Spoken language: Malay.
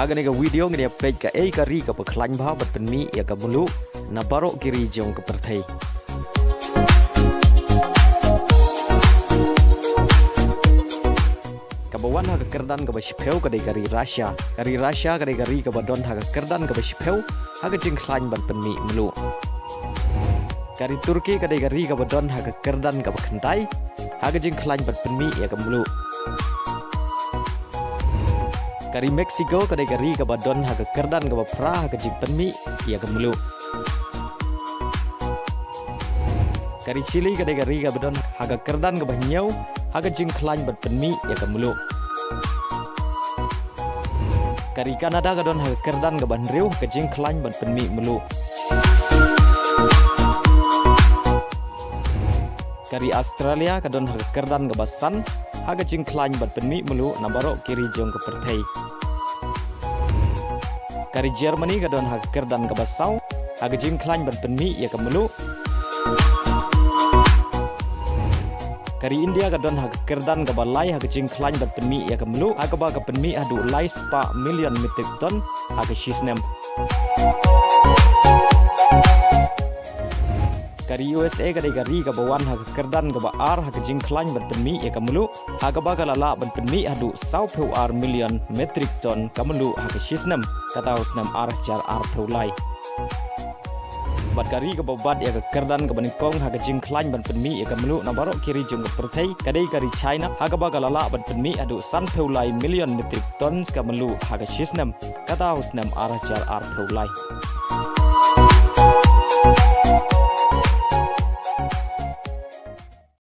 haga nega video nge page ka kari ka pakhlain bha bat penmi ya ka mulu na barok kiri jong ka perthai kabawan haga kerdan ka bashpeu ka kari Russia ka kari ka badon haga kerdan ka bashpeu haga jing khlain bat penmi mulu kari Turki ka kari ka badon haga kerdan ka bakhandai haga jing khlain bat penmi ya ka mulu kari Mexico kadai kari ka badon haga kerdan ka bapra haga jing penmi ya ka mulu kari Chile kadai kari ka badon haga kerdan ka bahnyau haga jing khlain bat penmi ya ka mulu kari Canada kadon haga kerdan ka banriu ka jing khlain bat penmi mulu kari Australia kadon haga kerdan ka basan haga jing khlain bat penmi mulu na barok kiri jong ka perthai kari Germany kadon haga kerdan ka basau haga jing khlain bat penmi ya ka mulu kari India kadon haga kerdan ka balai haga jing khlain bat penmi ya ka mulu haga ba ka penmi adu lai spa million metric ton haga shisnem kari USA kadai kari ka bawan haga kerdan ka ba ar haga jing khlain bat penmi ya ka mulu haga ba ka lala bat penmi adu sau peu ar million metric ton ka mulu haga shisnem kata usnam ar jar ar peu lai bat kari ka babat ya ka kerdan ka banikong haga jing khlain bat penmi ya ka mulu na barok kiri jong ka perthai kadai kari China haga ba ka lala bat penmi adu san peu lai million metric tons ka mulu haga shisnem kata usnam ar jar ar peu lai